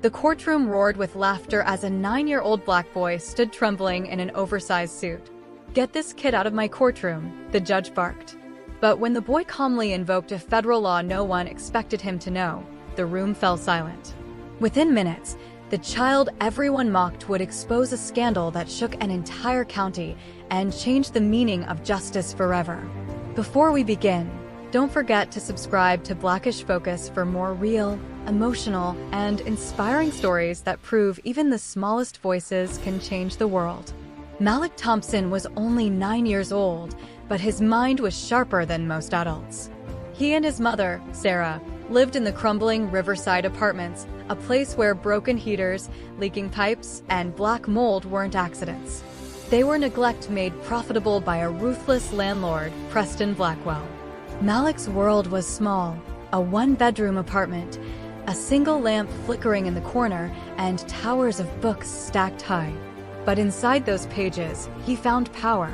The courtroom roared with laughter as a 9-year-old black boy stood trembling in an oversized suit. "Get this kid out of my courtroom," the judge barked. But when the boy calmly invoked a federal law no one expected him to know, the room fell silent. Within minutes, the child everyone mocked would expose a scandal that shook an entire county and change the meaning of justice forever. Before we begin, don't forget to subscribe to Blackish Focus for more real, emotional, and inspiring stories that prove even the smallest voices can change the world. Malik Thompson was only 9 years old, but his mind was sharper than most adults. He and his mother, Sarah, lived in the crumbling Riverside apartments, a place where broken heaters, leaking pipes, and black mold weren't accidents. They were neglect made profitable by a ruthless landlord, Preston Blackwell. Malik's world was small, a one-bedroom apartment, a single lamp flickering in the corner, and towers of books stacked high. But inside those pages, he found power.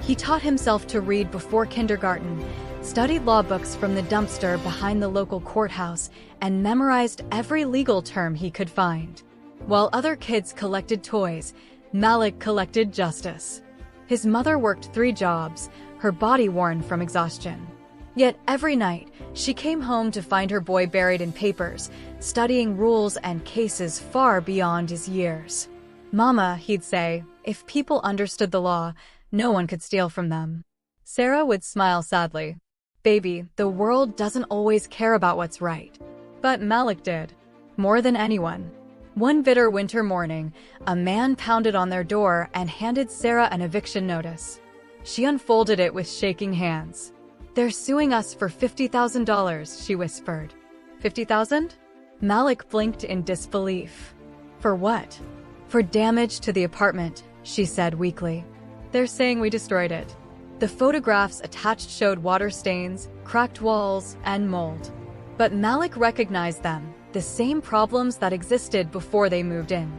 He taught himself to read before kindergarten, studied law books from the dumpster behind the local courthouse, and memorized every legal term he could find. While other kids collected toys, Malik collected justice. His mother worked 3 jobs, her body worn from exhaustion. Yet every night, she came home to find her boy buried in papers, studying rules and cases far beyond his years. "Mama," he'd say, "if people understood the law, no one could steal from them." Sarah would smile sadly. "Baby, the world doesn't always care about what's right." But Malik did. More than anyone. One bitter winter morning, a man pounded on their door and handed Sarah an eviction notice. She unfolded it with shaking hands. "They're suing us for $50,000, she whispered. "50,000? Malik blinked in disbelief. "For what?" "For damage to the apartment," she said weakly. "They're saying we destroyed it." The photographs attached showed water stains, cracked walls, and mold. But Malik recognized them, the same problems that existed before they moved in.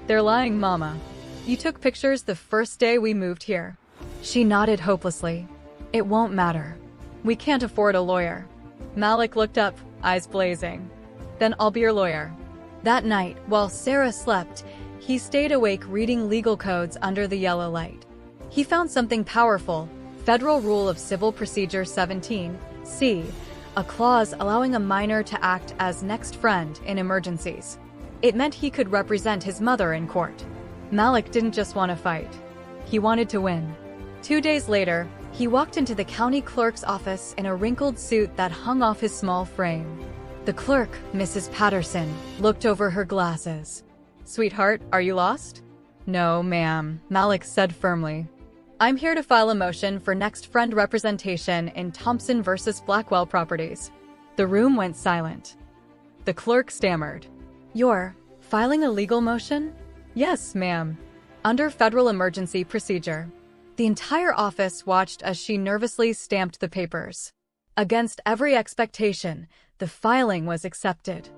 "They're lying, Mama. You took pictures the first day we moved here." She nodded hopelessly. "It won't matter. We can't afford a lawyer." Malik looked up, eyes blazing. "Then I'll be your lawyer." That night, while Sarah slept, he stayed awake reading legal codes under the yellow light. He found something powerful, Federal Rule of Civil Procedure 17(c), a clause allowing a minor to act as next friend in emergencies. It meant he could represent his mother in court. Malik didn't just want to fight. He wanted to win. 2 days later, he walked into the county clerk's office in a wrinkled suit that hung off his small frame. The clerk, Mrs. Patterson, looked over her glasses. "Sweetheart, are you lost?" "No, ma'am," Malik said firmly. "I'm here to file a motion for next friend representation in Thompson versus Blackwell properties." The room went silent. The clerk stammered. "You're filing a legal motion?" "Yes, ma'am. Under federal emergency procedure." The entire office watched as she nervously stamped the papers. Against every expectation, the filing was accepted.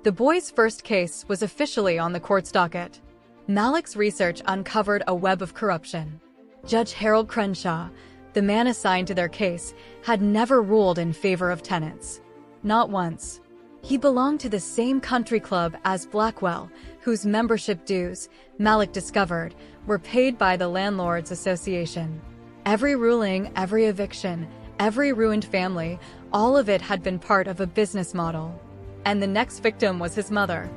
The boy's first case was officially on the court's docket. Malik's research uncovered a web of corruption. Judge Harold Crenshaw, the man assigned to their case, had never ruled in favor of tenants. Not once. He belonged to the same country club as Blackwell, whose membership dues, Malik discovered, were paid by the Landlords Association. Every ruling, every eviction, every ruined family, all of it had been part of a business model. And the next victim was his mother.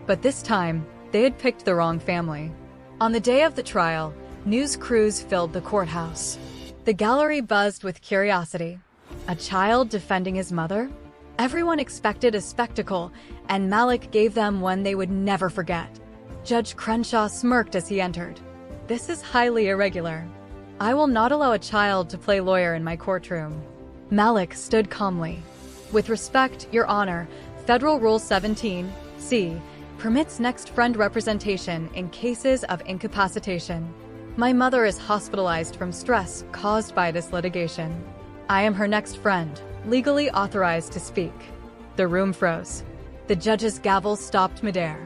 But this time, they had picked the wrong family. On the day of the trial, news crews filled the courthouse. The gallery buzzed with curiosity. A child defending his mother? Everyone expected a spectacle, and Malik gave them one they would never forget. Judge Crenshaw smirked as he entered. "This is highly irregular. I will not allow a child to play lawyer in my courtroom." Malik stood calmly. "With respect, Your Honor, Federal Rule 17(c) permits next friend representation in cases of incapacitation. My mother is hospitalized from stress caused by this litigation. I am her next friend, legally authorized to speak." The room froze. The judge's gavel stopped midair.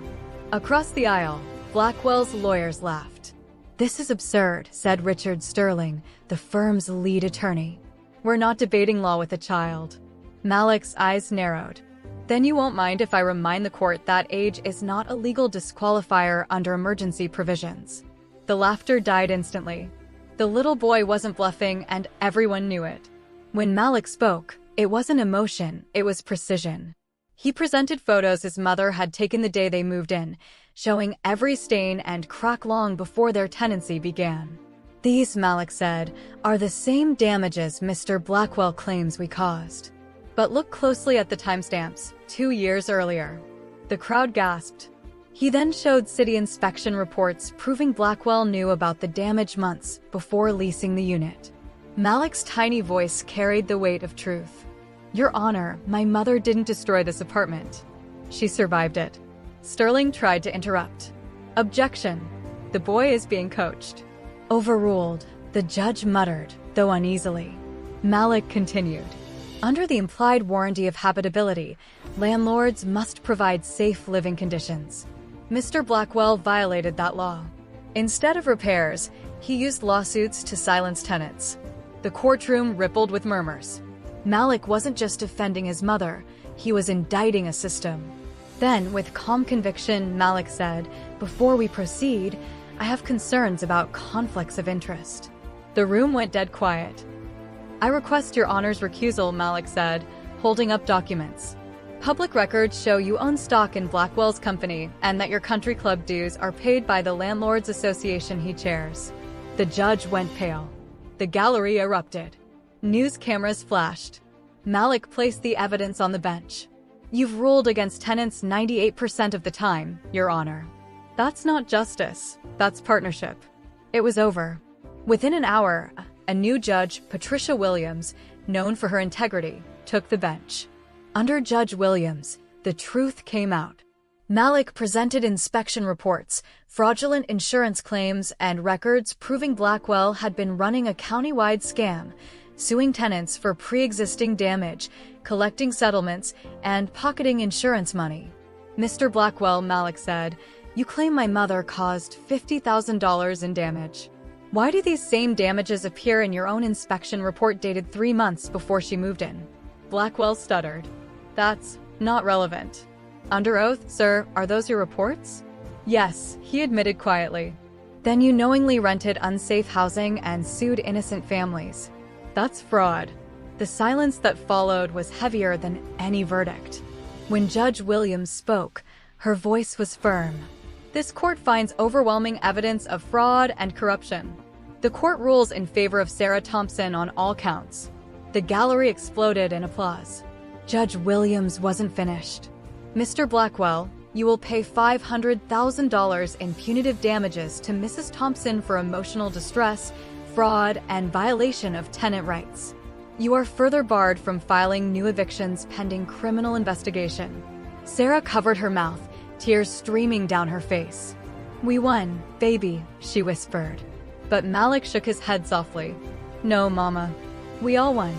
Across the aisle, Blackwell's lawyers laughed. "This is absurd," said Richard Sterling, the firm's lead attorney. "We're not debating law with a child." Malik's eyes narrowed. Then you won't mind if I remind the court that age is not a legal disqualifier under emergency provisions. The laughter died instantly. The little boy wasn't bluffing, and everyone knew it. When Malik spoke, it wasn't emotion, it was precision. He presented photos his mother had taken the day they moved in, showing every stain and crack long before their tenancy began. These, Malik said, are the same damages Mr. Blackwell claims we caused. But look closely at the timestamps, 2 years earlier. The crowd gasped. He then showed city inspection reports proving Blackwell knew about the damage months before leasing the unit. Malik's tiny voice carried the weight of truth. Your Honor, my mother didn't destroy this apartment. She survived it. Sterling tried to interrupt. Objection. The boy is being coached. Overruled, the judge muttered, though uneasily. Malik continued. Under the implied warranty of habitability, landlords must provide safe living conditions. Mr. Blackwell violated that law. Instead of repairs, he used lawsuits to silence tenants. The courtroom rippled with murmurs. Malik wasn't just defending his mother, he was indicting a system. Then, with calm conviction, Malik said, "Before we proceed, I have concerns about conflicts of interest." The room went dead quiet. I request your Honor's recusal, Malik said, holding up documents. Public records show you own stock in Blackwell's company and that your country club dues are paid by the Landlords Association he chairs. The judge went pale. The gallery erupted. News cameras flashed. Malik placed the evidence on the bench. You've ruled against tenants 98% of the time, Your Honor. That's not justice, that's partnership. It was over. Within an hour, a new judge, Patricia Williams, known for her integrity, took the bench. Under Judge Williams, the truth came out. Malik presented inspection reports, fraudulent insurance claims, and records proving Blackwell had been running a countywide scam, suing tenants for pre-existing damage, collecting settlements, and pocketing insurance money. Mr. Blackwell, Malik said, you claim my mother caused $50,000 in damage. Why do these same damages appear in your own inspection report dated 3 months before she moved in? Blackwell stuttered. That's not relevant. Under oath, sir, are those your reports? Yes, he admitted quietly. Then you knowingly rented unsafe housing and sued innocent families. That's fraud. The silence that followed was heavier than any verdict. When Judge Williams spoke, her voice was firm. This court finds overwhelming evidence of fraud and corruption. The court rules in favor of Sarah Thompson on all counts. The gallery exploded in applause. Judge Williams wasn't finished. Mr. Blackwell, you will pay $500,000 in punitive damages to Mrs. Thompson for emotional distress, fraud, and violation of tenant rights. You are further barred from filing new evictions pending criminal investigation. Sarah covered her mouth, tears streaming down her face. We won, baby, she whispered. But Malik shook his head softly. No, Mama. We all won.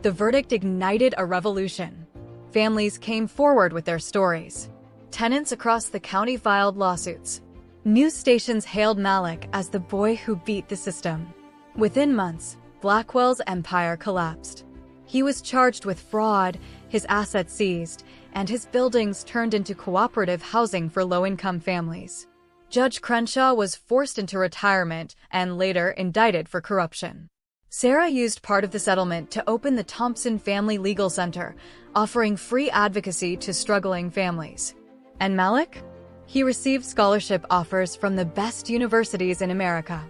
The verdict ignited a revolution. Families came forward with their stories. Tenants across the county filed lawsuits. News stations hailed Malik as the boy who beat the system. Within months, Blackwell's empire collapsed. He was charged with fraud, his assets seized, and his buildings turned into cooperative housing for low-income families. Judge Crenshaw was forced into retirement and later indicted for corruption. Sarah used part of the settlement to open the Thompson Family Legal Center, offering free advocacy to struggling families. And Malik? He received scholarship offers from the best universities in America.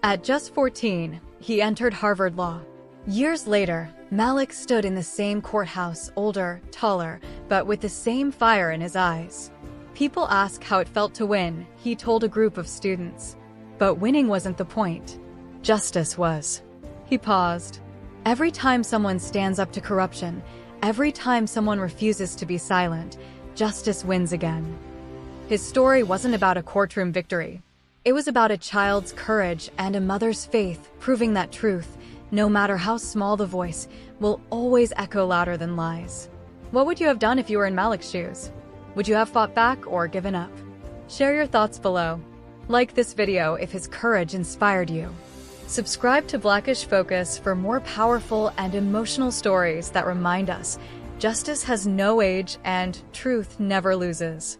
At just 14, he entered Harvard Law. Years later, Malik stood in the same courthouse, older, taller, but with the same fire in his eyes. People ask how it felt to win, he told a group of students. But winning wasn't the point. Justice was. He paused. Every time someone stands up to corruption, every time someone refuses to be silent, justice wins again. His story wasn't about a courtroom victory. It was about a child's courage and a mother's faith, proving that truth, no matter how small the voice, will always echo louder than lies. What would you have done if you were in Malik's shoes? Would you have fought back or given up? Share your thoughts below. Like this video if his courage inspired you. Subscribe to Blackish Focus for more powerful and emotional stories that remind us Justice has no age and truth never loses.